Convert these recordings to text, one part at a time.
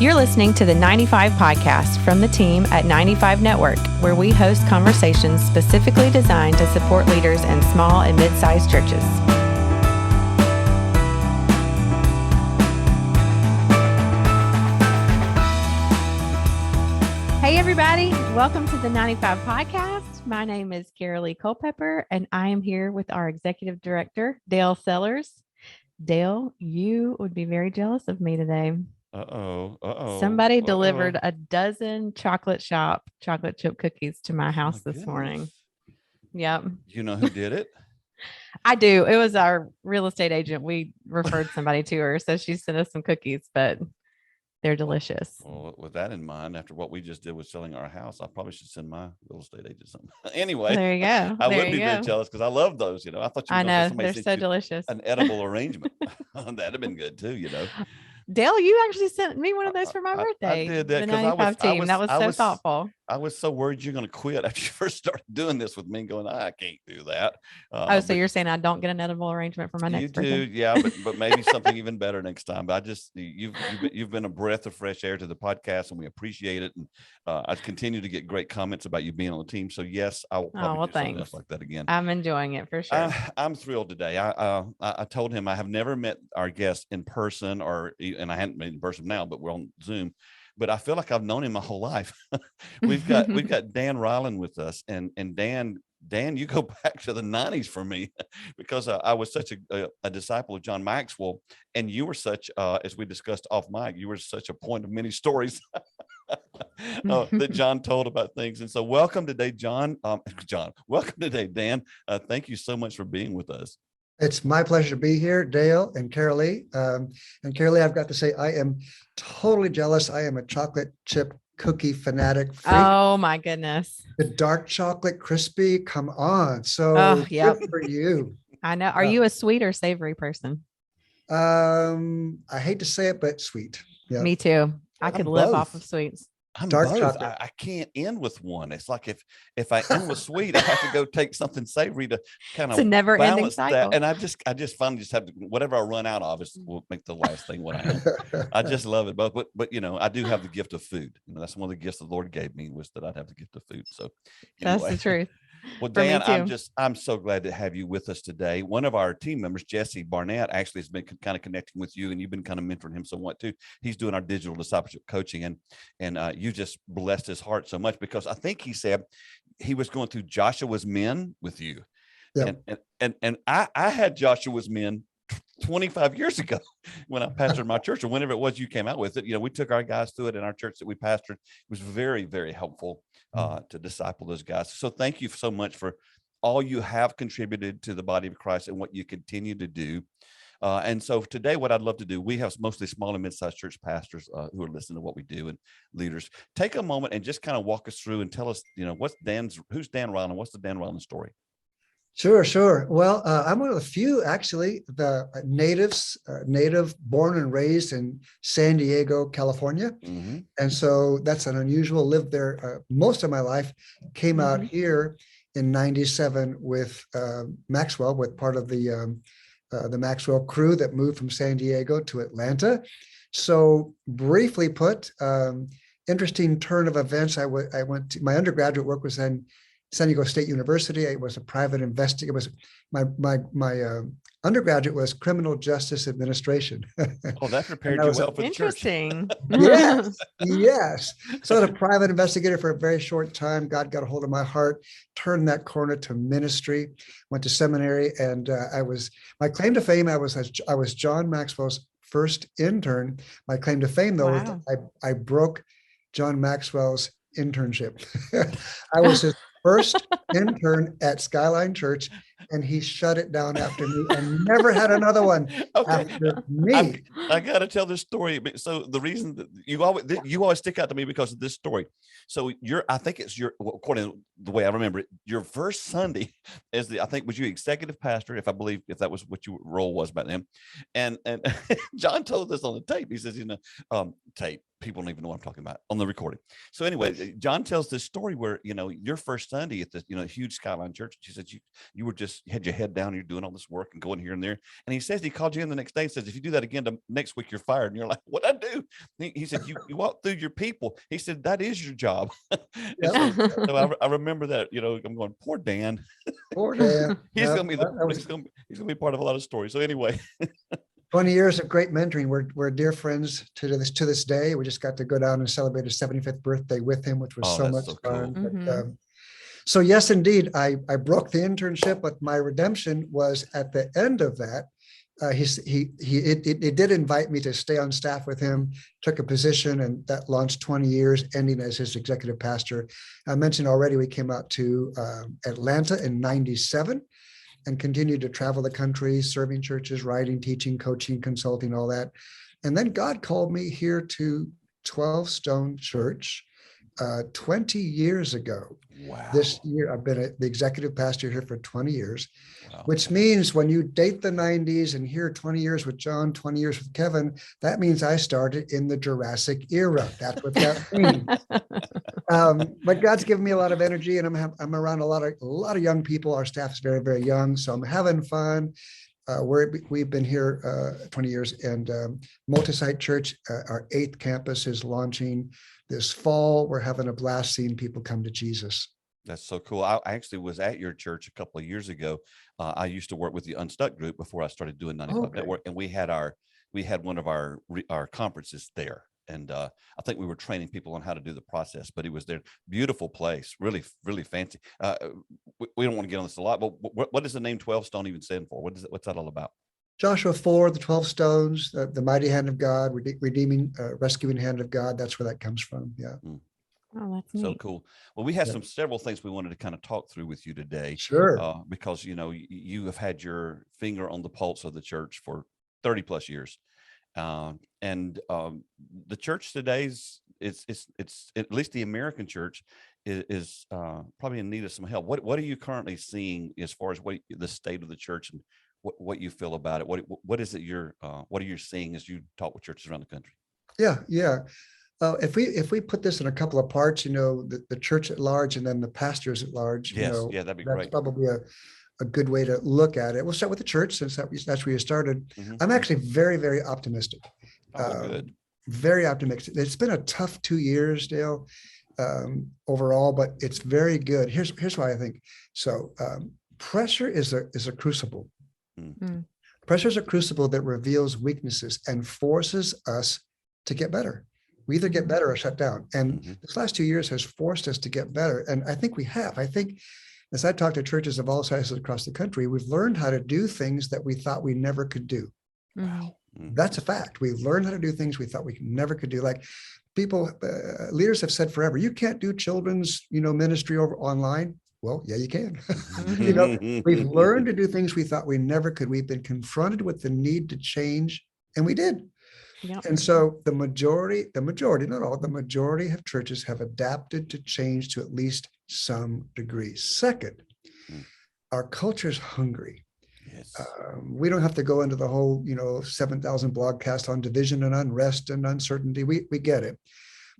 You're listening to the 95 Podcast from the team at 95 Network, where we host conversations specifically designed to support leaders in small and mid-sized churches. Hey, everybody. Welcome to the 95 Podcast. My name is Carolee Culpepper, and I am here with our Executive Director, Dale Sellers. Dale, you would be very jealous of me today. Somebody delivered a dozen chocolate chip cookies to my house this morning. Yep. You know who did it? I do. It was our real estate agent. We referred somebody to her, so she sent us some cookies, but they're delicious. Well, with that in mind, after what we just did with selling our house, I probably should send my real estate agent something. Anyway, there you go. I would be very jealous because I love those. You know, I thought you I know they're so delicious. An edible arrangement that'd have been good too. You know. Dale, you actually sent me one of those for my birthday. I did that the 95 team. That was so thoughtful. I was so worried you're going to quit after you first started doing this with me and going, I can't do that. So you're saying I don't get an edible arrangement for my next birthday? You do, yeah, but maybe something even better next time. But I just, you've been a breath of fresh air to the podcast, and we appreciate it. And I continue to get great comments about you being on the team. So yes, I will probably do something else like that again. I'm enjoying it for sure. I'm thrilled today. I told him I have never met our guest in person, and I hadn't met in person now, but we're on Zoom. But I feel like I've known him my whole life. we've got Dan Reiland with us, and Dan, you go back to the 90s for me because I was such a disciple of John Maxwell, and you were such, as we discussed off mic, you were such a point of many stories that John told about things. And so welcome today, John. Welcome today, Dan. Thank you so much for being with us. It's my pleasure to be here, Dale and Carolee. And Carolee, I've got to say, I am totally jealous. I am a chocolate chip cookie fanatic. Oh my goodness. The dark chocolate crispy, come on. So good for you. I know. Are you a sweet or savory person? I hate to say it, but sweet. Yeah. Me too. I could live off of sweets. I'm dark chocolate. I can't end with one. It's like if I end with sweet, I have to go take something savory to kind of never-ending cycle. That. And I just finally just have to, whatever I run out of will make the last thing what I am. I just love it both. But you know, I do have the gift of food. You know, that's one of the gifts the Lord gave me, was that I'd have the gift of food. So anyway. That's the truth. Well, Dan, I'm so glad to have you with us today. One of our team members, Jesse Barnett, actually has been kind of connecting with you, and you've been kind of mentoring him somewhat too. He's doing our digital discipleship coaching, and you just blessed his heart so much because I think he said he was going through Joshua's Men with you. Yep. And I had Joshua's Men 25 years ago when I pastored my church, or whenever it was you came out with it. You know, we took our guys through it in our church that we pastored. It was very, very helpful to disciple those guys. So thank you so much for all you have contributed to the body of Christ and what you continue to do. And so today, what I'd love to do, we have mostly small and mid-sized church pastors who are listening to what we do, and leaders. Take a moment and just kind of walk us through and tell us, you know, who's Dan Reiland? What's the Dan Reiland story? Sure. Well, I'm one of the few, actually, the native, born and raised in San Diego, California. Mm-hmm. And so that's an unusual, lived there most of my life, came out here in 97 with Maxwell, with part of the Maxwell crew that moved from San Diego to Atlanta. So briefly put, interesting turn of events. I went to, my undergraduate work was in San Diego State University. I was a private investigator. It was my undergraduate was criminal justice administration. Oh, that prepared you well for the church. Interesting. Yes. So I was a private investigator for a very short time. God got a hold of my heart, turned that corner to ministry, went to seminary, and my claim to fame, I was John Maxwell's first intern. My claim to fame, though, was that I broke John Maxwell's internship. I was his first intern at Skyline Church, and he shut it down after me and never had another one after me. I got to tell this story. So the reason that you always stick out to me because of this story. So I think it's according to the way I remember it, your first Sunday was you executive pastor, if that was what your role was back then. And John told this on the tape. He says, tape. People don't even know what I'm talking about on the recording. So anyway, John tells this story where, your first Sunday at the, huge Skyline Church, she said you were just had your head down, you're doing all this work and going here and there. And he says he called you in the next day and says, if you do that again next week, you're fired. And you're like, what'd I do? He said, you walk through your people. He said, that is your job. So I remember that, I'm going, poor Dan. Poor Dan. He's gonna be part of a lot of stories. So anyway. 20 years of great mentoring. We're dear friends to this day. We just got to go down and celebrate his 75th birthday with him, which was so much fun. Cool. But, so yes, indeed, I broke the internship, but my redemption was at the end of that. He did invite me to stay on staff with him, took a position, and that launched 20 years, ending as his executive pastor. I mentioned already we came out to Atlanta in 97 and continued to travel the country, serving churches, writing, teaching, coaching, consulting, all that. And then God called me here to 12 Stone Church 20 years ago. Wow. This year, I've been the executive pastor here for 20 years, wow. Which means when you date the 90s and here 20 years with John, 20 years with Kevin, that means I started in the Jurassic era. That's what that means. But God's given me a lot of energy, and I'm around a lot of young people. Our staff is very, very young, so I'm having fun. We've been here 20 years, and multi-site church, our 8th campus is launching this fall. We're having a blast seeing people come to Jesus. That's so cool. I actually was at your church a couple of years ago. I used to work with the Unstuck group before I started doing 95 Network, and we had one of our conferences there. And I think we were training people on how to do the process, but it was their beautiful place, really, really fancy. We don't want to get on this a lot, but what does the name 12 Stone even stand for? What's that all about? Joshua 4, the 12 stones, the mighty hand of God, redeeming, rescuing hand of God. That's where that comes from. Yeah. Oh, that's neat. So cool. Well, we have several things we wanted to kind of talk through with you today. Sure. Because, you have had your finger on the pulse of the church for 30 plus years. And the church today's, it's at least the American church is probably in need of some help. What are you currently seeing as far as the state of the church and what you feel about it? What is it what are you seeing as you talk with churches around the country? Yeah. If we put this in a couple of parts, the church at large and then the pastors at large, that'd be that's great. Probably a good way to look at it. We'll start with the church since that's where you started. Mm-hmm. I'm actually very, very optimistic. Good. Very optimistic. It's been a tough 2 years, Dale, overall, but it's very good. Here's why I think so. Pressure is a crucible. Mm-hmm. Pressure is a crucible that reveals weaknesses and forces us to get better. We either get better or shut down. And this last 2 years has forced us to get better. And I think we have. I think as I talk to churches of all sizes across the country, we've learned how to do things that we thought we never could do. Wow. That's a fact. We've learned how to do things we thought we never could do. Like people, leaders have said forever, you can't do children's, ministry over online. Well, yeah, you can. We've learned to do things we thought we never could. We've been confronted with the need to change, and we did. Yep. And so the majority, not all, the majority of churches have adapted to change to at least some degree. Second, our culture is hungry. Yes. We don't have to go into the whole, 7,000 blogcast on division and unrest and uncertainty. We get it.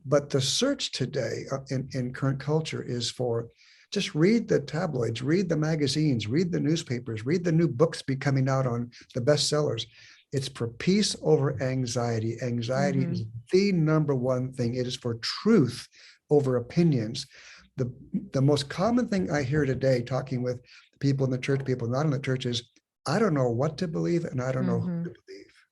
But the search today in current culture is for just read the tabloids, read the magazines, read the newspapers, read the new books be coming out on the bestsellers. It's for peace over anxiety. Anxiety is the number one thing. It is for truth over opinions. The most common thing I hear today, talking with people in the church, people not in the church, is I don't know what to believe and I don't know who to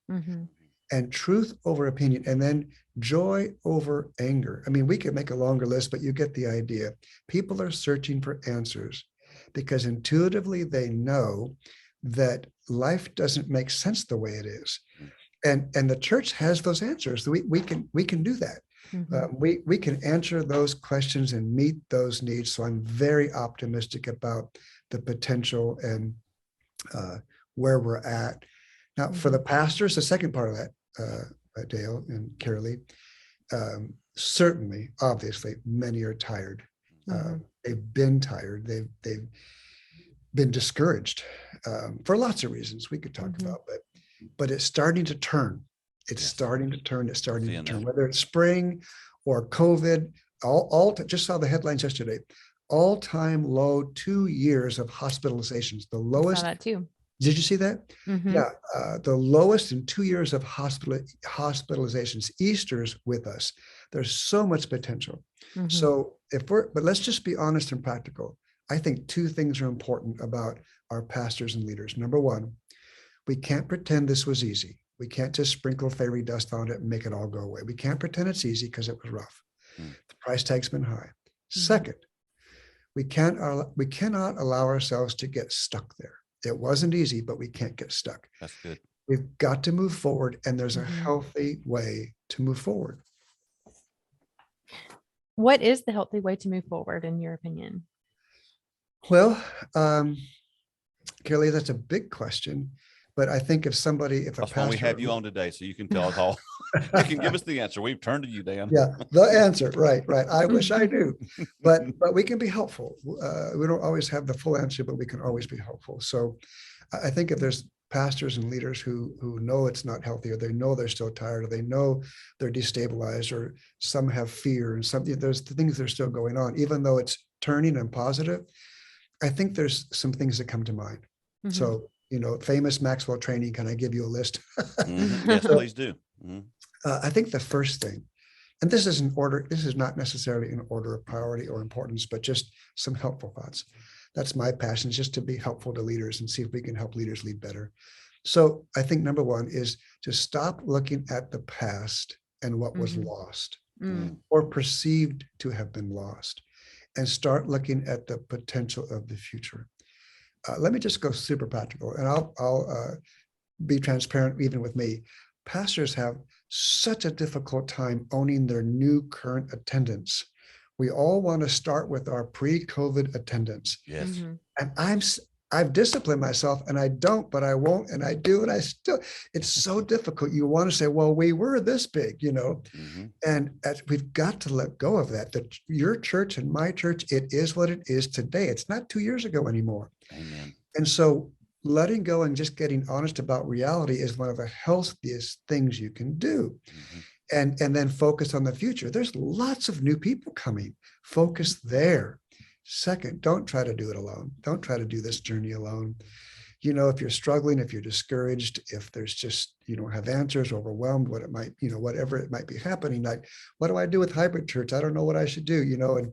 believe. And truth over opinion, and then joy over anger. I mean, we could make a longer list, but you get the idea. People are searching for answers because intuitively they know that life doesn't make sense the way it is. And the church has those answers. We can do that. We can answer those questions and meet those needs. So I'm very optimistic about the potential and where we're at. Now, for the pastors, the second part of that, Dale and Carolee, certainly, obviously, many are tired. They've been tired. They've been discouraged for lots of reasons we could talk about, but it's starting to turn. It's starting to turn. It's starting to turn. Whether it's spring or COVID, just saw the headlines yesterday. all-time low 2 years of hospitalizations, the I lowest. saw that too. Did you see that? Mhm. Yeah, the lowest in 2 years of hospitalizations. Easter's with us. There's so much potential. Mhm. So but let's just be honest and practical. I think two things are important about our pastors and leaders. Number one, we can't pretend this was easy. We can't just sprinkle fairy dust on it and make it all go away. We can't pretend it's easy because it was rough. The price tag's been high. Second, we cannot allow ourselves to get stuck there. It wasn't easy, but we can't get stuck. That's good. We've got to move forward, and there's a healthy way to move forward. What is the healthy way to move forward, in your opinion? Well, Kelly, that's a big question. But I think if a That's why we have you on today, so you can tell us all. You can give us the answer. We've turned to you, Dan. Yeah, the answer. Right. I wish I knew, but we can be helpful. We don't always have the full answer, but we can always be helpful. So I think if there's pastors and leaders who know it's not healthy, or they know they're still tired, or they know they're destabilized, or some have fear, and there's the things that are still going on, even though it's turning and positive, I think there's some things that come to mind. So, famous Maxwell training. Can I give you a list? Yes, please do. I think the first thing, and this is not necessarily in order of priority or importance, but just some helpful thoughts. That's my passion, is just to be helpful to leaders and see if we can help leaders lead better. So I think number one is to stop looking at the past and what was lost or perceived to have been lost, and start looking at the potential of the future. Let me just go super practical, and I'll be transparent even with me. Pastors have such a difficult time owning their new current attendance. We all want to start with our pre-COVID attendance. Yes. And I've disciplined myself, and I don't, but I won't, and I do, and I still, it's so difficult. You want to say, well, we were this big, and we've got to let go of that. Your church and my church, it is what it is today. It's not 2 years ago anymore. Amen. And so letting go and just getting honest about reality is one of the healthiest things you can do. And then focus on the future. There's lots of new people coming. Focus there. Second, don't try to do it alone. Don't try to do this journey alone. If you're struggling, if you're discouraged, if there's just, you don't have answers, overwhelmed, whatever it might be happening, like, what do I do with hybrid church? I don't know what I should do, and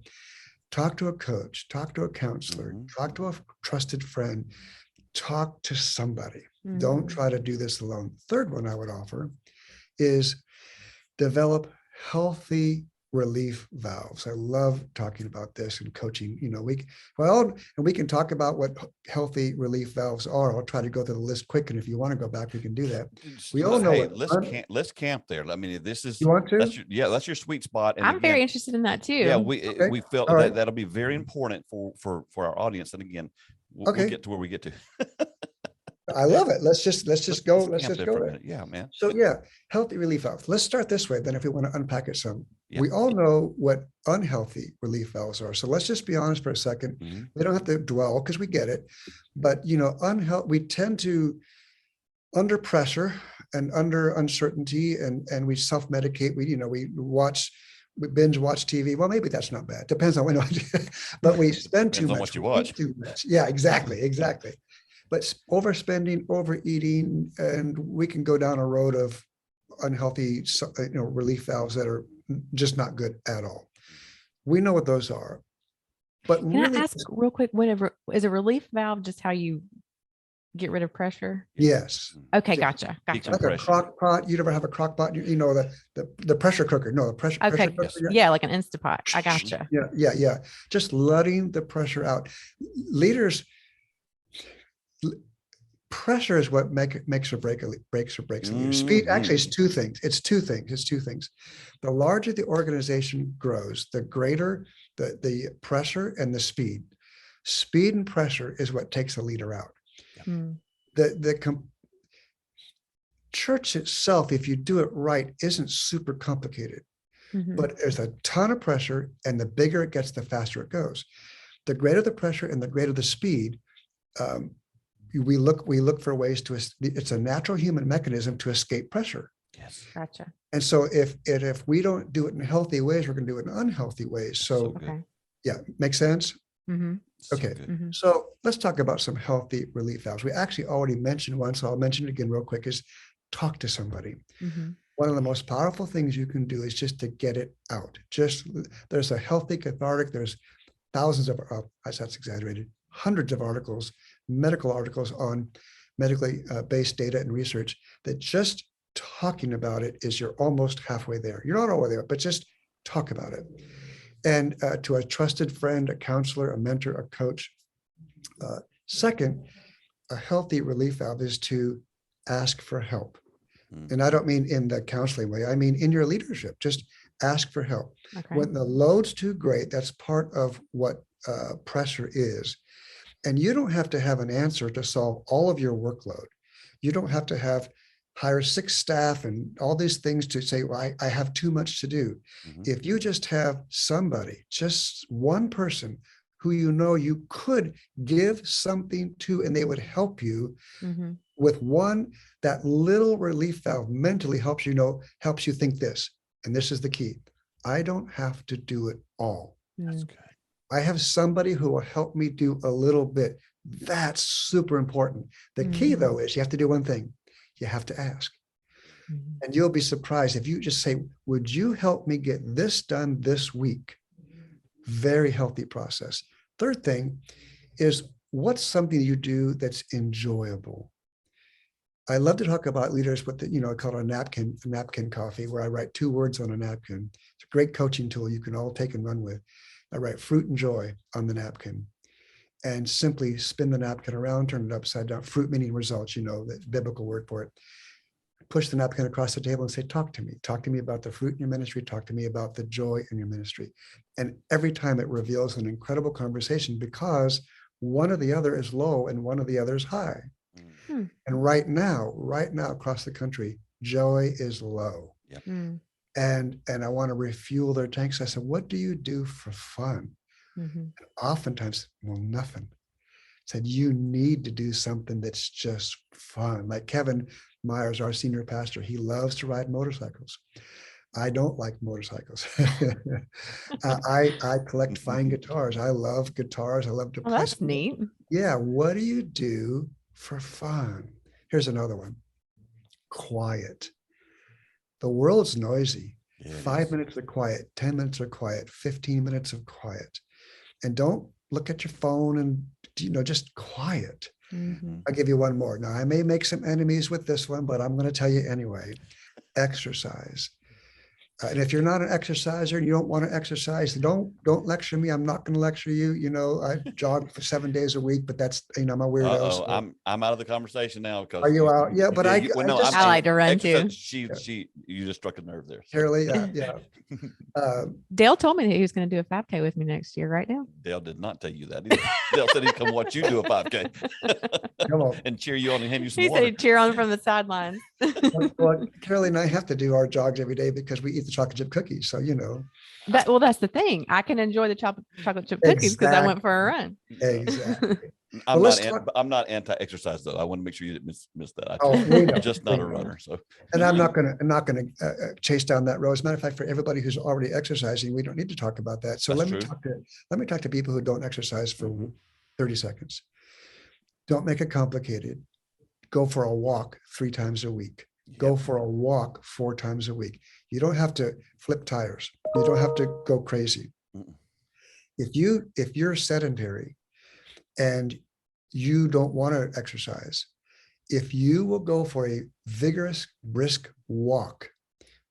talk to a coach, talk to a counselor, talk to a trusted friend, talk to somebody. Don't try to do this alone. Third one I would offer is develop healthy relief valves. I love talking about this in coaching. We can talk about what healthy relief valves are. I'll try to go through the list quick, and if you want to go back, we can do that. We all know. Let's camp there. I mean, this is. You want to? That's your sweet spot. And I'm very interested in that too. Yeah, we felt that that'll be very important for our audience. And again, we'll get to where we get to. I love it. Let's just go. Let's just go there. Yeah, man. So healthy relief valves. Let's start this way. Then, if we want to unpack it some, we all know what unhealthy relief valves are. So let's just be honest for a second. We don't have to dwell because we get it. But we tend to, under pressure and under uncertainty, and we self-medicate. We binge watch TV. Well, maybe that's not bad. Depends on when. But we spend too much. On what you watch. Too much. Yeah, exactly. But overspending, overeating, and we can go down a road of unhealthy, relief valves that are just not good at all. We know what those are. But can I ask real quick, whatever is a relief valve? Just how you get rid of pressure? Yes. Okay, gotcha. Like a crock pot. You never have a crock pot? The pressure cooker. No, the pressure. Okay. Pressure cooker, yeah, like an Instapot. I gotcha. Yeah. Just letting the pressure out. Leaders. Pressure is what makes or breaks a leader. Speed actually is two things. It's two things. The larger the organization grows, the greater the pressure and the speed. Speed and pressure is what takes a leader out. The church itself, if you do it right, isn't super complicated, but there's a ton of pressure, and the bigger it gets, the faster it goes. The greater the pressure and the greater the speed, we look for ways it's a natural human mechanism to escape pressure. Yes. Gotcha. And so if we don't do it in healthy ways, we're going to do it in unhealthy ways. So okay. Yeah, makes sense. Mm-hmm. Okay, good. so let's talk about some healthy relief valves. We actually already mentioned one, so I'll mention it again real quick, is talk to somebody. Mm-hmm. One of the most powerful things you can do is just to get it out. There's a healthy cathartic, there's thousands of, that's exaggerated, hundreds of articles, medical articles on medically based data and research that just talking about it is you're almost halfway there. You're not all the way there, but just talk about it. And to a trusted friend, a counselor, a mentor, a coach. Second, a healthy relief valve is to ask for help. And I don't mean in the counseling way, I mean in your leadership, just ask for help. Okay. When the load's too great, that's part of what pressure is. And you don't have to have an answer to solve all of your workload. You don't have to hire 6 staff and all these things to say, well, I have too much to do. If you just have somebody, just one person who you could give something to and they would help you with one, that little relief valve mentally helps you think this. And this is the key. I don't have to do it all. That's good. I have somebody who will help me do a little bit. That's super important. The key though is you have to do one thing. You have to ask. And you'll be surprised if you just say, would you help me get this done this week? Very healthy process. Third thing is, what's something you do that's enjoyable? I love to talk about leaders with I call it a napkin coffee, where I write 2 words on a napkin. It's a great coaching tool you can all take and run with. I write fruit and joy on the napkin and simply spin the napkin around, turn it upside down. Fruit meaning results, the biblical word for it. Push the napkin across the table and say, talk to me. Talk to me about the fruit in your ministry. Talk to me about the joy in your ministry. And every time it reveals an incredible conversation, because one or the other is low and one or the other is high. And right now across the country, joy is low. Yep. And I want to refuel their tanks. I said, what do you do for fun? And oftentimes, well, nothing. I said, you need to do something that's just fun. Like Kevin Myers, our senior pastor, he loves to ride motorcycles. I don't like motorcycles. I collect fine guitars. I love guitars. I love to play. That's neat. Yeah. What do you do for fun? Here's another one. Quiet. The world's noisy. 5 minutes of quiet, 10 minutes of quiet, 15 minutes of quiet. And don't look at your phone and, just quiet. I'll give you one more. Now, I may make some enemies with this one, but I'm going to tell you anyway. Exercise. And if you're not an exerciser and you don't want to exercise, don't lecture me. I'm not going to lecture you. I jog for 7 days a week, but that's, I'm a weirdo. So. I'm out of the conversation now. Because are you out? Yeah, but I like to run too. You just struck a nerve there. So. Shirley, yeah. Dale told me that he was going to do a 5K with me next year, right, Dale? Dale did not tell you that either. Dale said he'd come watch you do a 5K. Come on. And cheer you on and hand you some He water. said he'd cheer on from the sidelines. Well, Carly and I have to do our jogs every day because we eat the chocolate chip cookies. So, That's the thing. I can enjoy the chocolate chip cookies because I went for a run. Exactly. I'm not anti-exercise though. I want to make sure you didn't miss that. I'm just not a runner. So, and I'm not gonna chase down that road. As a matter of fact, for everybody who's already exercising, we don't need to talk about that. So let me talk to people who don't exercise for 30 seconds. Don't make it complicated. Go for a walk 3 times a week. Go for a walk 4 times a week. You don't have to flip tires. You don't have to go crazy. If you're sedentary and you don't want to exercise, if you will go for a vigorous, brisk walk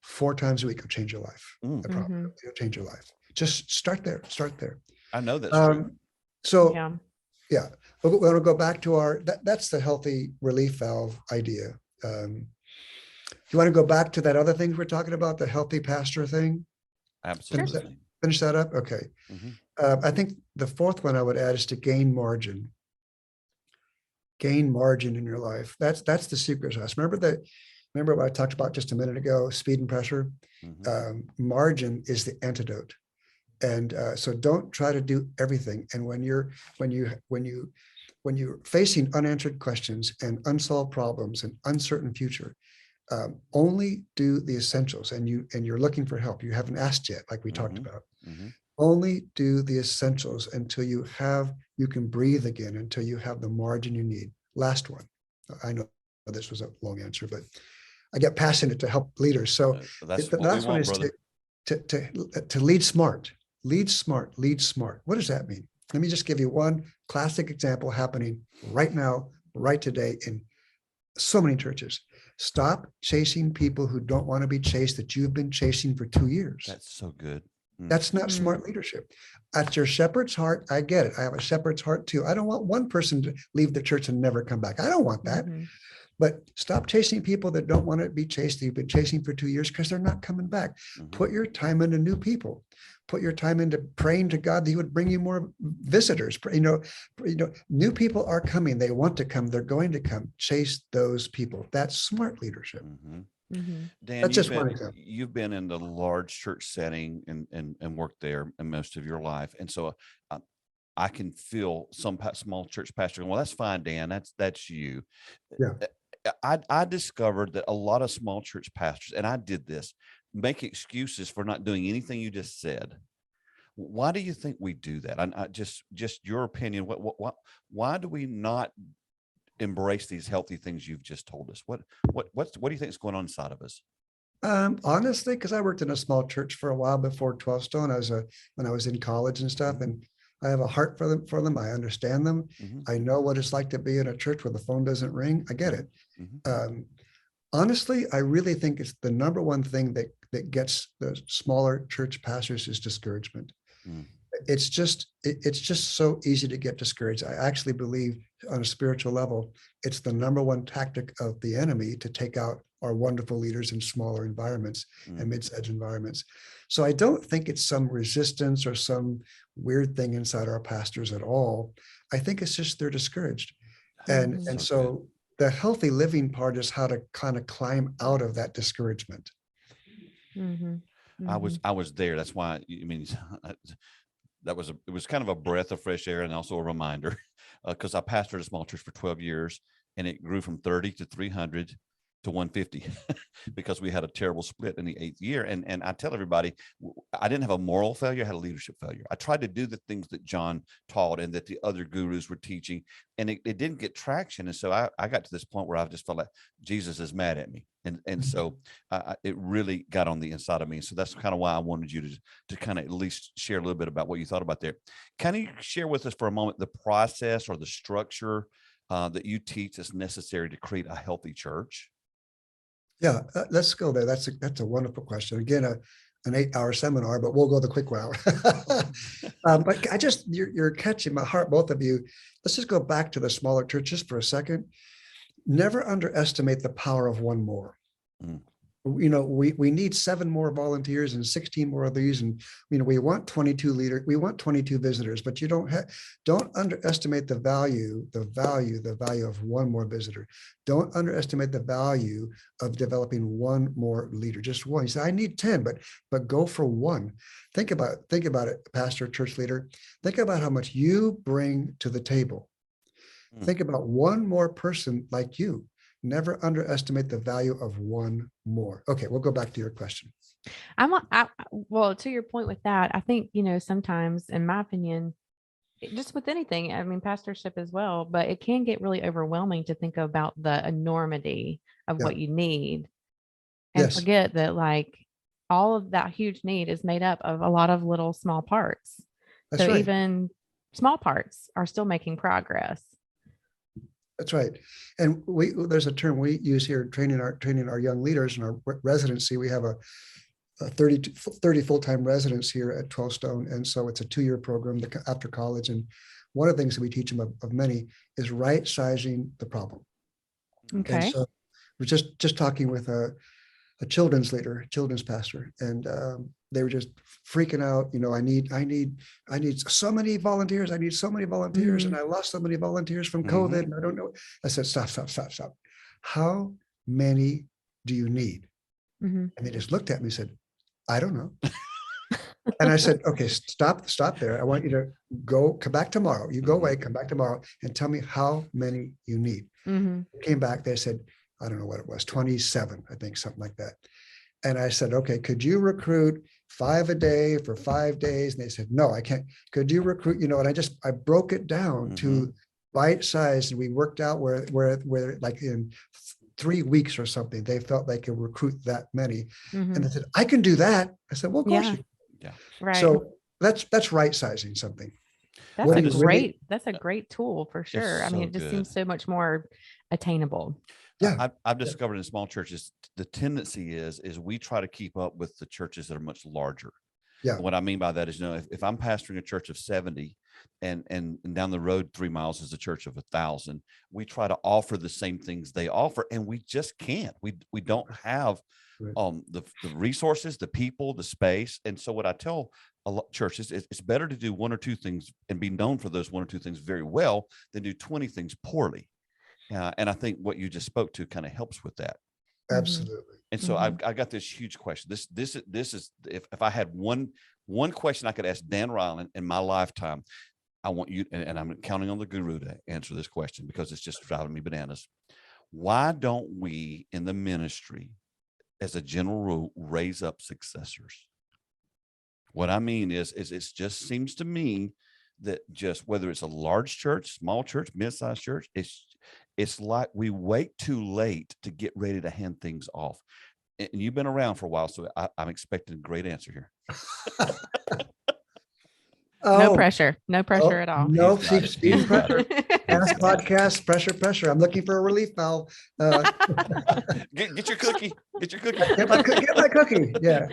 4 times a week, it'll change your life. I promise. It'll change your life. Just start there. I know that's true. So yeah, we're going to go back to that's the healthy relief valve idea. You want to go back to that other thing we're talking about, the healthy pastor thing? Absolutely. Finish that up? Okay. I think the 4th one I would add is to gain margin. Gain margin in your life. That's the secret sauce. Remember what I talked about just a minute ago, speed and pressure? Margin is the antidote. And so don't try to do everything. And when you're facing unanswered questions and unsolved problems and uncertain future, only do the essentials. And you're looking for help. You haven't asked yet, like we talked about. Only do the essentials until you can breathe again, until you have the margin you need. Last one. I know this was a long answer, but I get passionate to help leaders. So the last one is to lead smart. Lead smart, lead smart. What does that mean? Let me just give you one classic example happening right now, right today in so many churches. Stop chasing people who don't want to be chased that you've been chasing for 2 years. That's so good. That's not smart leadership. At your shepherd's heart, I get it. I have a shepherd's heart too. I don't want one person to leave the church and never come back. I don't want that. But stop chasing people that don't want to be chased, that you've been chasing for 2 years, because they're not coming back. Put your time into new people. Put your time into praying to God that He would bring you more visitors. New people are coming. They want to come. They're going to come. Chase those people. That's smart leadership. Dan, that's just one example. You've been in the large church setting and worked there in most of your life. And so I can feel some small church pastor going, well, that's fine, Dan. That's you. Yeah. I discovered that a lot of small church pastors, and I did this, make excuses for not doing anything you just said. Why do you think we do that? I just your opinion. Why do we not embrace these healthy things you've just told us? What do you think is going on inside of us? Honestly, because I worked in a small church for a while before 12 Stone. When I was in college and stuff, and I have a heart for them. I understand them. I know what it's like to be in a church where the phone doesn't ring. I get it. Honestly, I really think it's the number one thing that gets the smaller church pastors is discouragement. It's just so easy to get discouraged. I actually believe on a spiritual level, it's the number one tactic of the enemy to take out our wonderful leaders in smaller environments and mid-sized environments. So I don't think it's some resistance or some weird thing inside our pastors at all. I think it's just they're discouraged. And so the healthy living part is how to kind of climb out of that discouragement. I was there. That's why, it was kind of a breath of fresh air and also a reminder, because I pastored a small church for 12 years and it grew from 30 to 300 to 150 because we had a terrible split in the 8th year. And I tell everybody, I didn't have a moral failure. I had a leadership failure. I tried to do the things that John taught and that the other gurus were teaching, and it didn't get traction. And so I got to this point where I just felt like Jesus is mad at me. And so it really got on the inside of me. So that's kind of why I wanted you to kind of at least share a little bit about what you thought about there. Can you share with us for a moment the process or the structure that you teach that's necessary to create a healthy church? Yeah, let's go there. That's a wonderful question. Again, an 8-hour seminar, but we'll go the quick route. But you're catching my heart, both of you. Let's just go back to the smaller churches for a second. Never underestimate the power of one more. We need 7 more volunteers and 16 more of these, and we want 22 leaders, we want 22 visitors, but you don't underestimate the value of one more visitor. Don't underestimate the value of developing one more leader, just one. You say, I need 10, but go for one. Think about it, pastor, church leader. Think about how much you bring to the table. Think about one more person like you. Never underestimate the value of one more. Okay, we'll go back to your question. Well, to your point with that, I think, sometimes, in my opinion, just with anything, pastorship as well, but it can get really overwhelming to think about the enormity of what you need and forget that all of that huge need is made up of a lot of little small parts. That's right. Even small parts are still making progress. That's right. And there's a term we use here, training our young leaders in our residency. We have a 30 full-time residents here at 12 Stone. And so it's a 2-year program after college. And one of the things that we teach them of many is right-sizing the problem. Okay. And so we're just talking with a children's pastor, and they were just freaking out. I need so many volunteers. I need so many volunteers, and I lost so many volunteers from COVID, and I don't know. I said, stop. How many do you need? And they just looked at me and said, I don't know. And I said, okay, stop there. I want you to come back tomorrow. You go away, come back tomorrow and tell me how many you need. Came back, they said, I don't know what it was, 27, I think, something like that. And I said, okay, could you recruit 5 a day for 5 days? And they said, no, I can't. Could you recruit, and I broke it down to bite size. And we worked out where like in 3 weeks or something, they felt they could recruit that many. And they said, I can do that. I said, well, of course you can. Yeah. Right. So that's right sizing something. That's a great tool for sure. I mean, it just seems so much more attainable. Yeah. I've discovered in small churches, the tendency is we try to keep up with the churches that are much larger. Yeah. And what I mean by that is, if I'm pastoring a church of 70 and down the road 3 miles is a church of 1,000, we try to offer the same things they offer, and we just can't. We don't have the resources, the people, the space. And so what I tell a lot of churches is it's better to do 1 or 2 things and be known for those 1 or 2 things very well than do 20 things poorly. And I think what you just spoke to kind of helps with that. Absolutely. And so I got this huge question. This is if I had one question I could ask Dan Reiland in my lifetime, I want you, and I'm counting on the guru to answer this question because it's just driving me bananas. Why don't we in the ministry, as a general rule, raise up successors? What I mean is it just seems to me that just whether it's a large church, small church, mid-sized church, it's like we wait too late to get ready to hand things off. And you've been around for a while, so I'm expecting a great answer here. No pressure at all. No pressure. Past podcast, pressure. I'm looking for a relief valve. Get your cookie. Get my cookie. Yeah.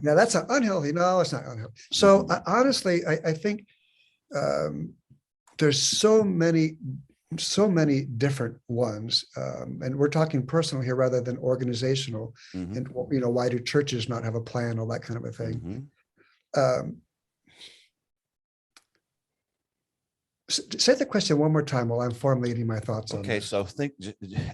Now that's unhealthy. No, it's not unhealthy. So honestly, I think there's so many different ones, and we're talking personal here rather than organizational. And why do churches not have a plan, all that kind of a thing? Say the question one more time while I'm formulating my thoughts on Okay, so think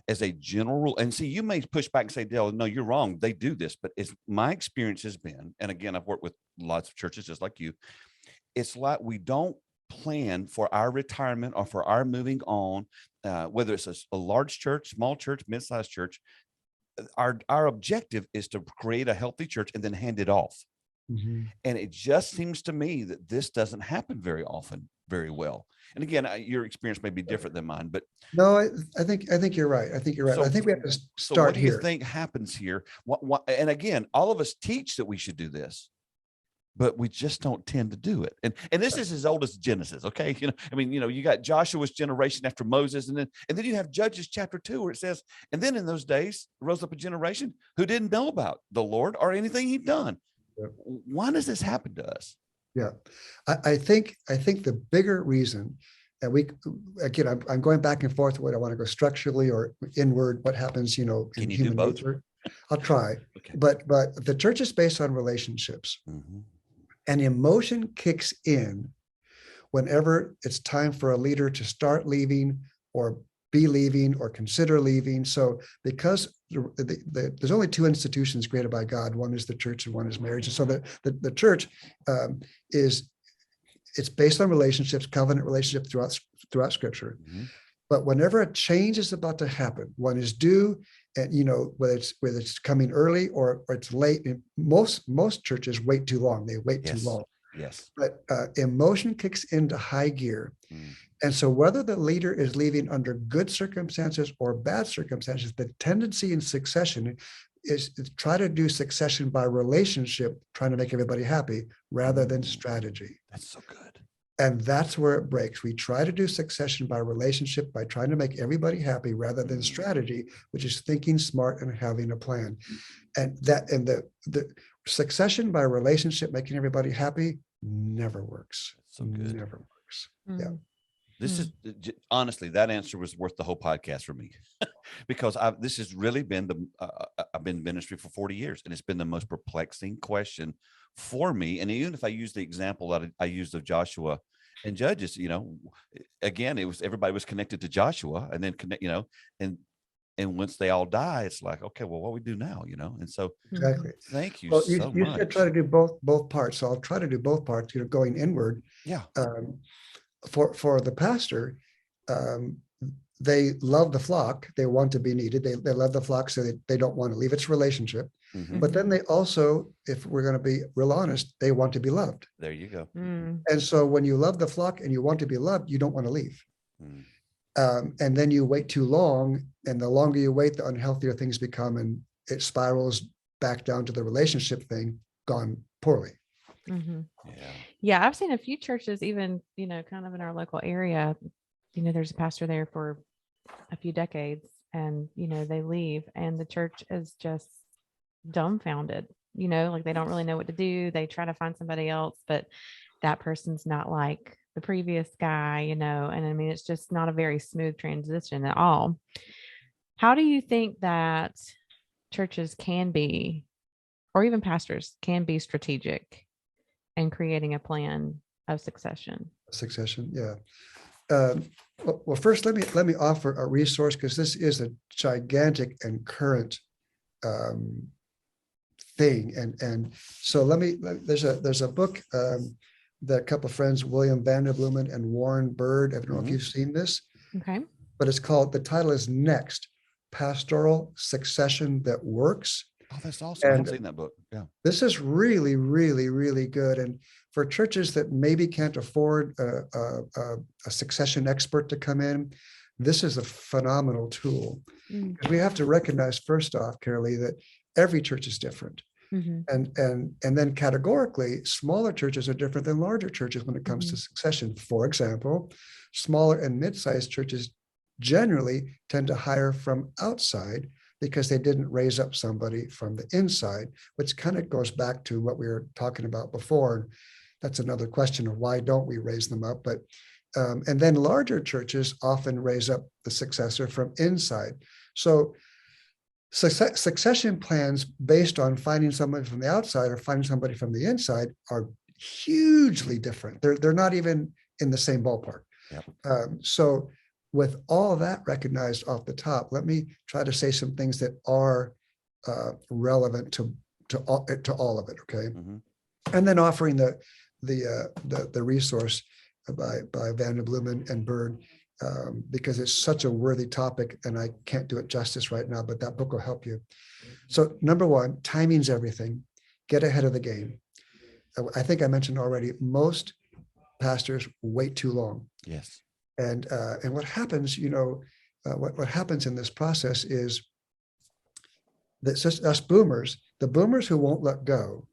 as a general rule, and see, you may push back and say, Dale, no, you're wrong. They do this, but my experience has been, and again, I've worked with lots of churches just like you. It's like we don't plan for our retirement or for our moving on, whether it's a large church, small church, mid-sized church. Our objective is to create a healthy church and then hand it off. And it just seems to me that this doesn't happen very often, very well. And again, your experience may be different than mine, but no, I think you're right. I think we have to start what do here. you think happens here? And again, all of us teach that we should do this, but we just don't tend to do it. And this is as old as Genesis. Okay. You got Joshua's generation after Moses, and then you have Judges chapter 2, where it says, and then in those days rose up a generation who didn't know about the Lord or anything he'd done. Why does this happen to us? Yeah, I think the bigger reason, and I'm going back and forth. What I want to go structurally or inward. What happens, in human nature? I'll try. Okay. But the church is based on relationships, and emotion kicks in whenever it's time for a leader to start leaving or be leaving or consider leaving. So because there's only 2 institutions created by God, one is the church and one is marriage. And so the church it's based on relationships, covenant relationship throughout Scripture. But whenever a change is about to happen, one is due, and whether it's coming early or it's late. And most churches wait too long. They wait too long. Yes. But emotion kicks into high gear. And so whether the leader is leaving under good circumstances or bad circumstances, the tendency in succession is to try to do succession by relationship, trying to make everybody happy rather than strategy. That's so good. And that's where it breaks. We try to do succession by relationship, by trying to make everybody happy rather than strategy, which is thinking smart and having a plan. And the succession by relationship, making everybody happy, never works. So good. Never works. Yeah. This is honestly, that answer was worth the whole podcast for me, because this has really been I've been in ministry for 40 years, and it's been the most perplexing question for me. And even if I use the example that I used of Joshua and Judges, again, it was everybody was connected to Joshua, and then and once they all die, it's like, okay, well, what we do now, and so exactly. Thank you. Well, so you much. should try to do both parts. So I'll try to do both parts. Going inward. Yeah. For the pastor, they love the flock. They want to be needed. They love the flock, so they don't want to leave. It's relationship. But then they also, if we're going to be real honest, they want to be loved. There you go. And so when you love the flock and you want to be loved, you don't want to leave. And then you wait too long, and the longer you wait, the unhealthier things become, and it spirals back down to the relationship thing gone poorly. Yeah, I've seen a few churches, even, kind of in our local area, there's a pastor there for a few decades, and, they leave and the church is just dumbfounded, like they don't really know what to do. They try to find somebody else, but that person's not like the previous guy, and I mean, it's just not a very smooth transition at all. How do you think that churches can be, or even pastors can be, strategic in creating a plan of succession? Yeah. Well, first, let me offer a resource, because this is a gigantic and current thing. And so there's a book that a couple of friends, William Vanderbloemen and Warren Bird, I don't know if you've seen this. Okay. But the title is Next: Pastoral Succession That Works. Oh, that's awesome. And I've seen that book. Yeah. This is really, really, really good. And for churches that maybe can't afford a succession expert to come in, this is a phenomenal tool. Because we have to recognize, first off, Carolee, that every church is different. And then categorically, smaller churches are different than larger churches when it comes to succession. For example, smaller and mid-sized churches generally tend to hire from outside because they didn't raise up somebody from the inside, which kind of goes back to what we were talking about before. That's another question of why don't we raise them up? But and then larger churches often raise up the successor from inside. So succession plans based on finding somebody from the outside or finding somebody from the inside are hugely different. They're not even in the same ballpark. So with all of that recognized off the top, let me try to say some things that are relevant to all of it. Okay, and then offering the resource by Vanderbloemen and Bird, because it's such a worthy topic, and I can't do it justice right now, but that book will help you. So number one, timing's everything. Get ahead of the game. I think I mentioned already, most pastors wait too long. Yes. And what happens, what happens in this process is that just us boomers, the boomers who won't let go,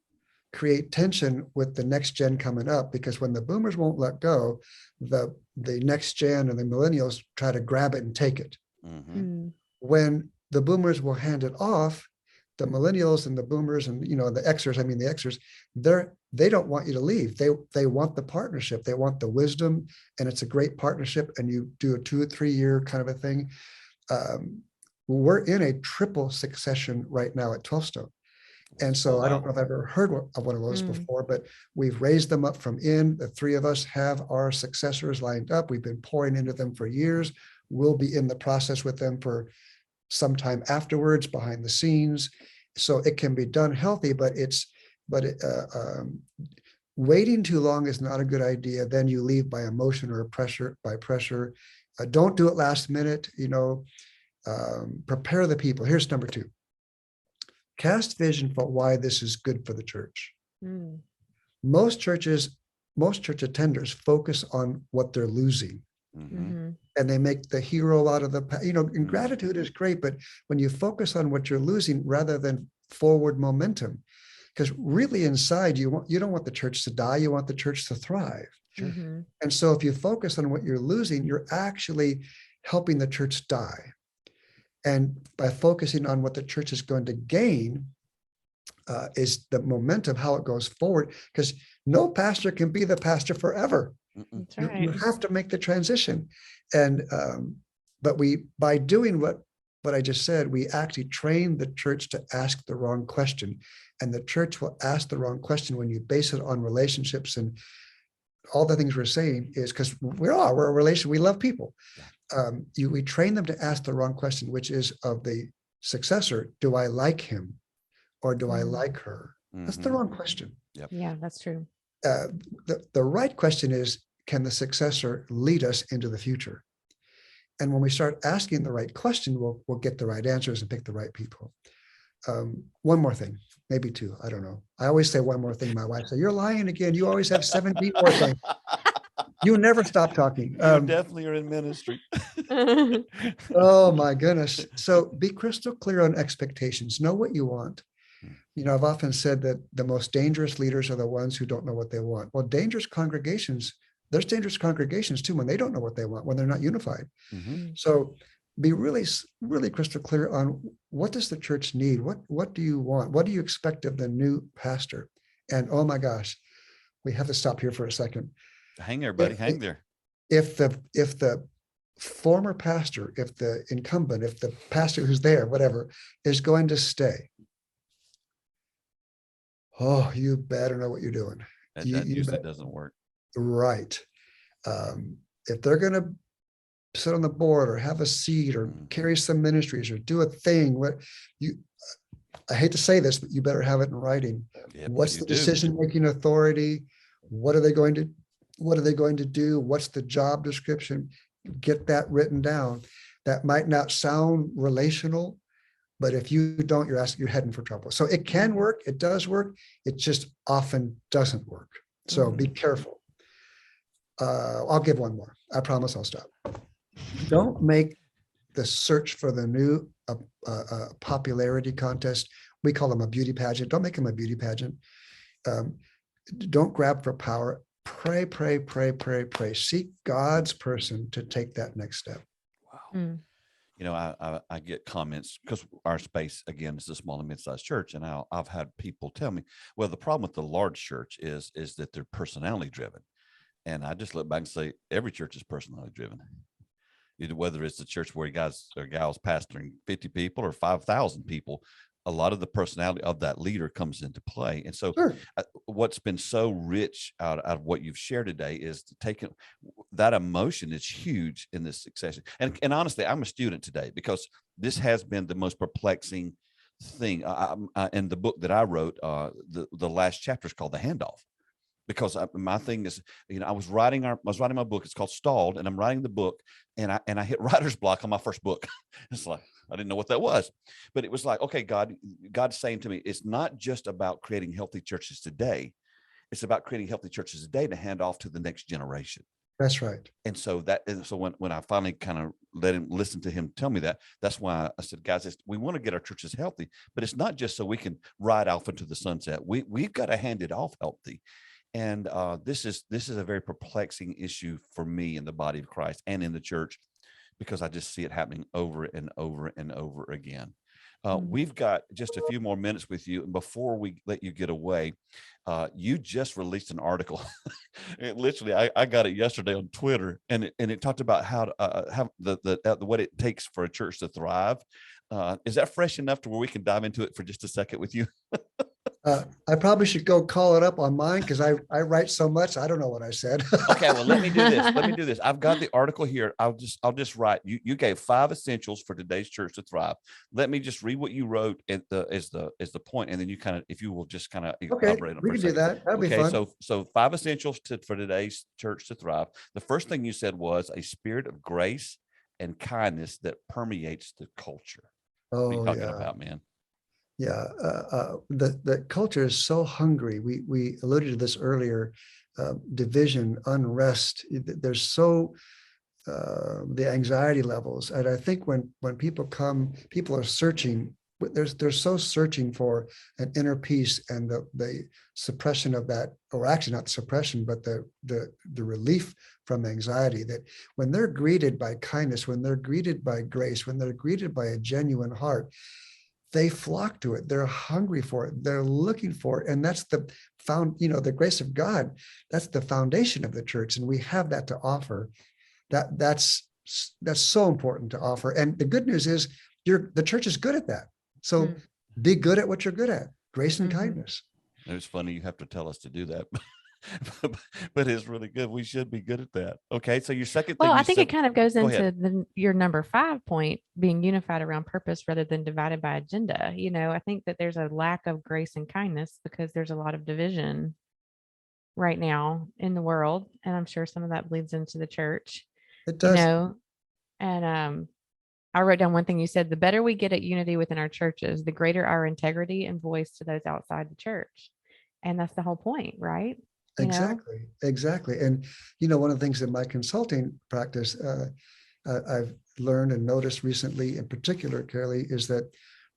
create tension with the next gen coming up, because when the boomers won't let go, the next gen and the millennials try to grab it and take it. When the boomers will hand it off, the millennials and the boomers and the Xers, they don't want you to leave. They want the partnership. They want the wisdom, and it's a great partnership. And you do a 2 or 3 year kind of a thing. We're in a triple succession right now at 12 Stone. And so I don't know if I've ever heard of one of those before, but we've raised them up from in. The 3 of us have our successors lined up. We've been pouring into them for years. We'll be in the process with them for some time afterwards, behind the scenes. So it can be done healthy, but waiting too long is not a good idea. Then you leave by emotion or pressure. Don't do it last minute. Prepare the people. Here's number 2. Cast vision for why this is good for the church. Most church attenders focus on what they're losing. And they make the hero out of and gratitude is great, but when you focus on what you're losing rather than forward momentum, because really inside you don't want the church to die, you want the church to thrive. And so if you focus on what you're losing, you're actually helping the church die. And by focusing on what the church is going to gain is the momentum, how it goes forward, because no pastor can be the pastor forever. That's right. You have to make the transition. And but by doing what I just said, we actually train the church to ask the wrong question. And the church will ask the wrong question when you base it on relationships and all the things we're saying is because we're a relation, we love people. We train them to ask the wrong question, which is of the successor, do I like him or do I like her? That's the wrong question. Yeah, that's true. The right question is, can the successor lead us into the future? And when we start asking the right question, we'll get the right answers and pick the right people. One more thing, maybe two. I don't know. I always say one more thing. My wife said, "You're lying again. You always have 17 more things. You never stop talking." You definitely are in ministry. Oh my goodness. So be crystal clear on expectations. Know what you want. I've often said that the most dangerous leaders are the ones who don't know what they want. Well, there's dangerous congregations too when they don't know what they want, when they're not unified. Mm-hmm. So be really, really crystal clear on what does the church need? What do you want? What do you expect of the new pastor? And oh my gosh, we have to stop here for a second. Hang there, buddy. Hang there. If the former pastor, if the incumbent, if the pastor who's there, whatever, is going to stay, oh, you better know what you're doing. That usually doesn't work. Right. If they're going to sit on the board or have a seat or carry some ministries or do a thing, I hate to say this, but you better have it in writing. Yep, what's the decision-making authority? What are they going to do? What's the job description? Get that written down. That might not sound relational, but if you don't, you're heading for trouble. So it can work. It does work. It just often doesn't work. So be careful. I'll give one more. I promise I'll stop. Don't make the search for the new popularity contest. We call them a beauty pageant. Don't make them a beauty pageant. Don't grab for power. Pray, pray, pray, pray, pray. Seek God's person to take that next step. Wow. I get comments because our space, again, is a small and mid-sized church. And I've had people tell me, well, the problem with the large church is that they're personality driven. And I just look back and say, every church is personality driven. Whether it's a church where guys or gals pastoring 50 people or 5,000 people, a lot of the personality of that leader comes into play. And so what's been so rich out of what you've shared today is taking that emotion is huge in this succession. And honestly, I'm a student today because this has been the most perplexing thing. In the book that I wrote, the last chapter is called The Handoff. Because my thing is, I was writing my book. It's called Stalled, and I'm writing the book, and I hit writer's block on my first book. It's like I didn't know what that was, but it was like, okay, God's saying to me, it's not just about creating healthy churches today; it's about creating healthy churches today to hand off to the next generation. That's right. And so when I finally kind of let him listen to him tell me that, that's why I said, guys, we want to get our churches healthy, but it's not just so we can ride off into the sunset. We've got to hand it off healthy. And this is a very perplexing issue for me in the body of Christ and in the church, because I just see it happening over and over and over again. We've got just a few more minutes with you. And before we let you get away, you just released an article. Literally, I got it yesterday on Twitter, and it talked about how what it takes for a church to thrive. Is that fresh enough to where we can dive into it for just a second with you? I probably should go call it up on mine because I write so much. I don't know what I said. Okay, well, let me do this. I've got the article here. I'll just write. You gave 5 essentials for today's church to thrive. Let me just read what you wrote as the point, and then you kind of, if you will, just kind of elaborate on it. We can do that. That'd be fun. So 5 essentials for today's church to thrive. The first thing you said was a spirit of grace and kindness that permeates the culture. What are you talking about, man? Yeah, the culture is so hungry. We alluded to this earlier. Division, unrest. There's so the anxiety levels, and I think when people come, people are searching. They're so searching for an inner peace and the suppression of that, or actually not suppression, but the relief from anxiety. That when they're greeted by kindness, when they're greeted by grace, when they're greeted by a genuine heart, they flock to it. They're hungry for it. They're looking for it. And that's the grace of God. That's the foundation of the church. And we have that to offer. That's so important to offer. And the good news is the church is good at that. So be good at what you're good at. Grace and kindness. It's funny. You have to tell us to do that. But it's really good. We should be good at that. Okay. So your second thing. Well, I think it kind of goes into your number 5 point, being unified around purpose rather than divided by agenda. I think that there's a lack of grace and kindness because there's a lot of division right now in the world. And I'm sure some of that bleeds into the church. It does. And I wrote down one thing you said: the better we get at unity within our churches, the greater our integrity and voice to those outside the church. And that's the whole point, right? Exactly. And, one of the things in my consulting practice, I've learned and noticed recently in particular, Carly, is that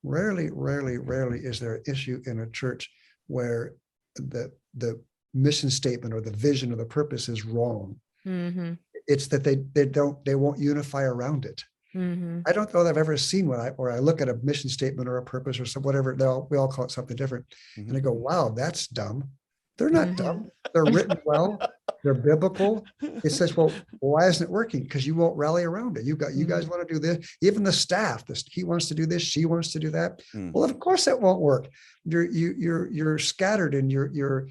rarely is there an issue in a church where the mission statement or the vision or the purpose is wrong. Mm-hmm. It's that they won't unify around it. Mm-hmm. I don't know that I've ever seen where I look at a mission statement or a purpose or some whatever, we all call it something different. Mm-hmm. And I go, wow, that's dumb. They're not dumb. They're written well. They're biblical. It says, well, why isn't it working? Because you won't rally around it. You guys want to do this. Even the staff, he wants to do this. She wants to do that. Well, of course that won't work. You're scattered and you're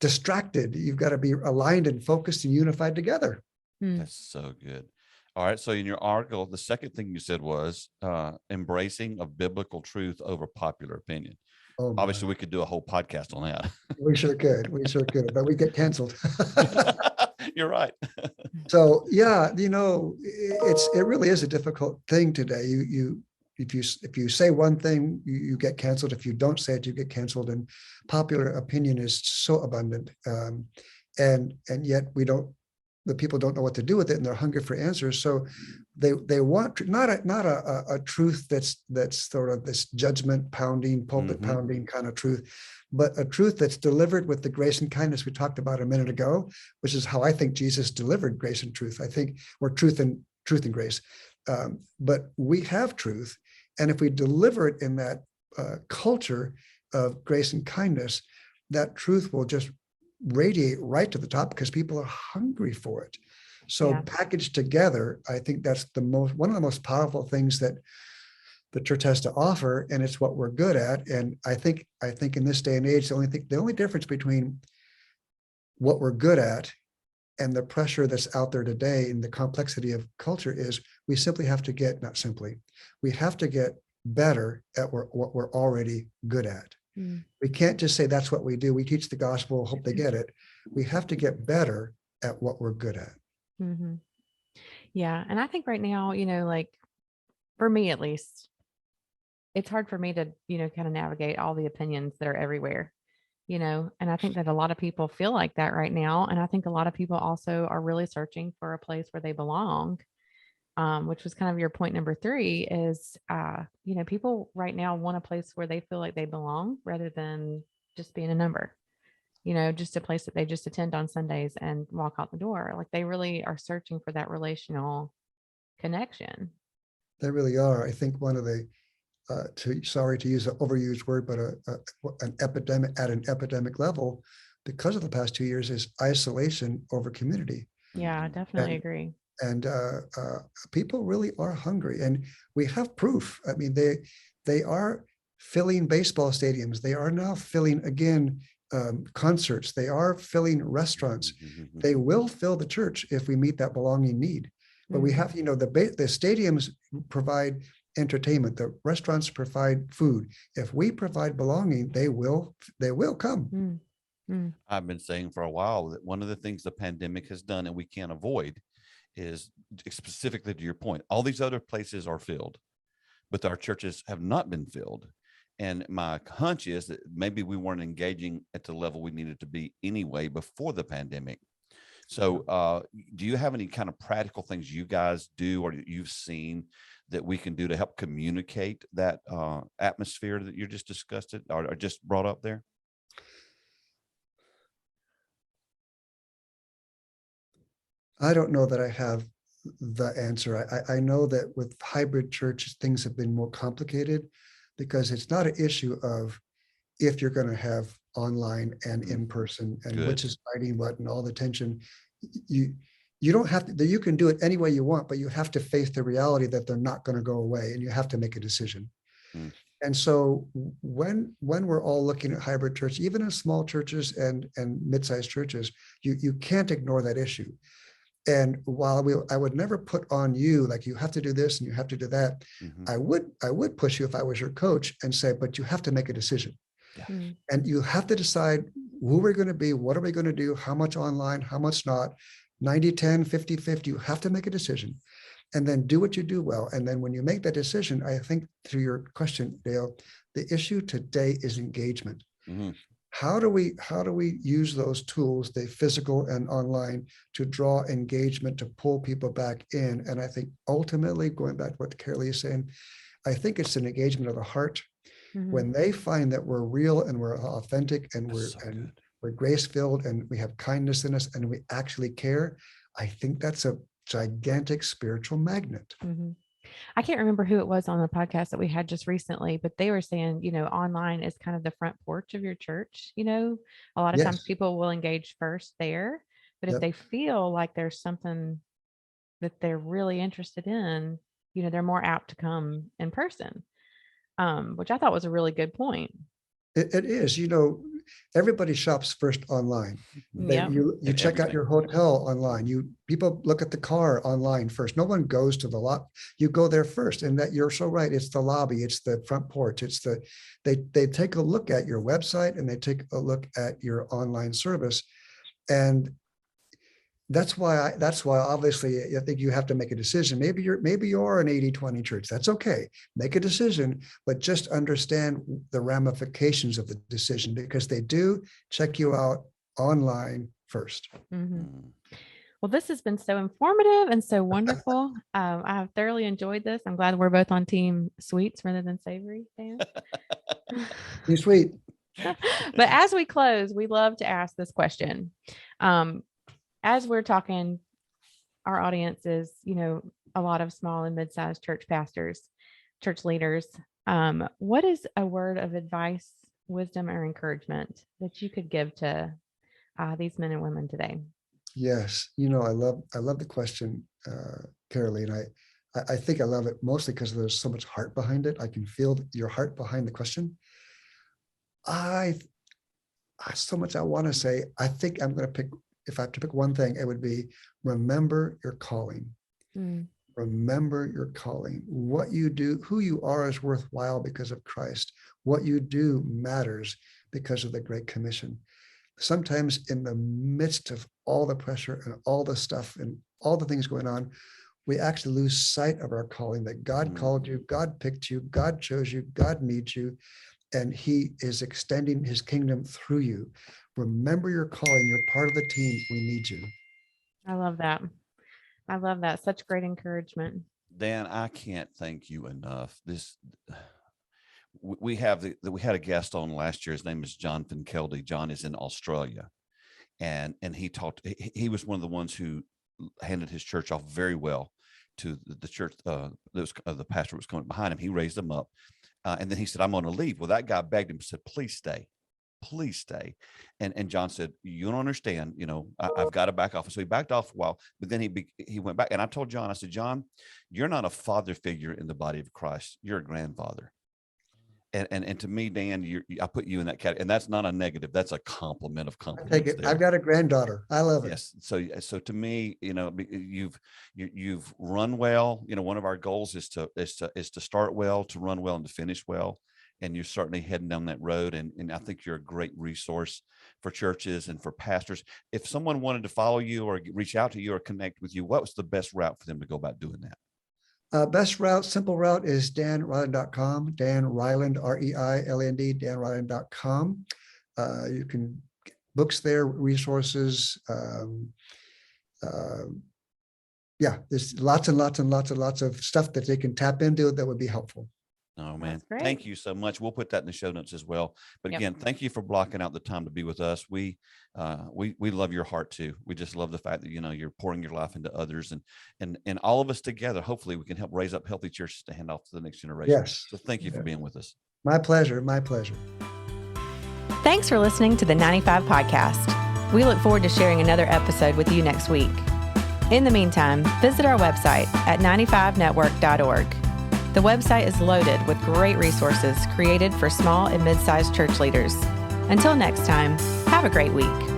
distracted. You've got to be aligned and focused and unified together. That's so good. All right. So in your article, the second thing you said was embracing of biblical truth over popular opinion. Oh, obviously, we could do a whole podcast on that. We sure could, but we get canceled. You're right. So yeah, it really is a difficult thing today. If you say one thing, you get canceled. If you don't say it, you get canceled. And popular opinion is so abundant, and yet the people don't know what to do with it, and they're hungry for answers. So they want not a truth that's sort of this judgment pounding, pulpit pounding kind of truth, but a truth that's delivered with the grace and kindness we talked about a minute ago, which is how I think Jesus delivered grace and truth. I think, or truth and grace. But we have truth, and if we deliver it in that culture of grace and kindness, that truth will just radiate right to the top because people are hungry for it. So packaged together, I think that's one of the most powerful things that the church has to offer, and it's what we're good at. And I think in this day and age, the only difference between what we're good at and the pressure that's out there today in the complexity of culture is we simply have to get better at what we're already good at. We can't just say that's what we do. We teach the gospel, hope they get it. We have to get better at what we're good at. Mm-hmm. Yeah. And I think right now, like for me, at least, it's hard for me to, kind of navigate all the opinions that are everywhere, and I think that a lot of people feel like that right now. And I think a lot of people also are really searching for a place where they belong. Which was kind of your point number 3 is, people right now want a place where they feel like they belong rather than just being a number, just a place that they just attend on Sundays and walk out the door. Like they really are searching for that relational connection. They really are. I think one of the, sorry to use an overused word, but an epidemic at an epidemic level because of the past 2 years is isolation over community. Yeah, I definitely agree. And people really are hungry, and we have proof. I mean, they are filling baseball stadiums. They are now filling again concerts. They are filling restaurants. They will fill the church if we meet that belonging need. But we have, the stadiums provide entertainment. The restaurants provide food. If we provide belonging, they will come. I've been saying for a while that one of the things the pandemic has done and we can't avoid is, specifically to your point, all these other places are filled, but our churches have not been filled. And my hunch is that maybe we weren't engaging at the level we needed to be anyway before the pandemic. So do you have any kind of practical things you guys do or you've seen that we can do to help communicate that atmosphere that you just discussed or just brought up there? I don't know that I have the answer. I know that with hybrid church, things have been more complicated because it's not an issue of if you're going to have online and in person and which is fighting what and all the tension. You don't have to, you can do it any way you want, but you have to face the reality that they're not going to go away and you have to make a decision. And so when we're all looking at hybrid church, even in small churches and mid-sized churches, you can't ignore that issue. And while I would never put on you, like you have to do this and you have to do that, I would push you if I was your coach and say, but you have to make a decision. And you have to decide who we're going to be, what are we going to do, how much online, how much not, 90-10, 50-50, you have to make a decision. and then do what you do well. And then when you make that decision, I think to your question, Dale, the issue today is engagement. Mm-hmm. How do we use those tools, the physical and online, to draw engagement, to pull people back in? And I think ultimately, going back to what Carolee is saying, I think it's an engagement of the heart. Mm-hmm. When they find that we're real and we're authentic and That's we're grace-filled and we have kindness in us and we actually care, I think that's a gigantic spiritual magnet. Mm-hmm. I can't remember who it was on the podcast that we had just recently, but they were saying, online is kind of the front porch of your church. A lot of Yes. times people will engage first there, but if Yep. they feel like there's something that they're really interested in, they're more apt to come in person, which I thought was a really good point. It is, everybody shops first online. Yeah. You check out your hotel online. People look at the car online first. No one goes to the lot. You go there first. And that you're so right. It's the lobby. It's the front porch. It's they take a look at your website and they take a look at your online service. And that's why obviously I think you have to make a decision. Maybe you're an 80-20 church. That's okay. Make a decision, but just understand the ramifications of the decision, because they do check you out online first. Mm-hmm. Well, this has been so informative and so wonderful. I have thoroughly enjoyed this. I'm glad we're both on team sweets rather than savory, Dan. Be sweet. But as we close, we love to ask this question. As we're talking, our audience is, a lot of small and mid-sized church pastors, church leaders. What is a word of advice, wisdom, or encouragement that you could give to these men and women today? Yes. I love the question, Carolee, and I think I love it mostly because there's so much heart behind it. I can feel your heart behind the question. So much I want to say. I think I'm going to pick, if I have to pick one thing, it would be remember your calling. Mm. Remember your calling. What you do, who you are is worthwhile because of Christ. What you do matters because of the Great Commission. Sometimes in the midst of all the pressure and all the stuff and all the things going on, we actually lose sight of our calling, that God called you, God picked you, God chose you, God needs you, and he is extending his kingdom through you. Remember your calling. You're part of the team. We need you. I love that. I love that. Such great encouragement. Dan, I can't thank you enough. We had a guest on last year. His name is John Finkeldy. John is in Australia, and he was one of the ones who handed his church off very well to the church. The pastor was coming behind him. He raised them up, and then he said, "I'm going to leave." Well, that guy begged him, said, "Please stay. Please stay." And John said, "You don't understand, I've got to back off." So he backed off a while, but then he went back. And I told John, I said, "John, you're not a father figure in the body of Christ. You're a grandfather." And to me, Dan, I put you in that category, and that's not a negative. That's a compliment of compliments. I take it. I've got a granddaughter. I love it. Yes. So to me, you've run well. One of our goals is to start well, to run well, and to finish well. And you're certainly heading down that road. And I think you're a great resource for churches and for pastors. If someone wanted to follow you or reach out to you or connect with you, what was the best route for them to go about doing that? Best route, simple route is danreiland.com, Dan Reiland, REILAND, danreiland.com. You can get books there, resources. There's lots and lots and lots and lots of stuff that they can tap into that would be helpful. Oh, man. Thank you so much. We'll put that in the show notes as well. But again, thank you for blocking out the time to be with us. We love your heart too. We just love the fact that, you're pouring your life into others, and all of us together, hopefully we can help raise up healthy churches to hand off to the next generation. Yes. So thank you for being with us. My pleasure. My pleasure. Thanks for listening to the 95 Podcast. We look forward to sharing another episode with you next week. In the meantime, visit our website at 95network.org. The website is loaded with great resources created for small and mid-sized church leaders. Until next time, have a great week.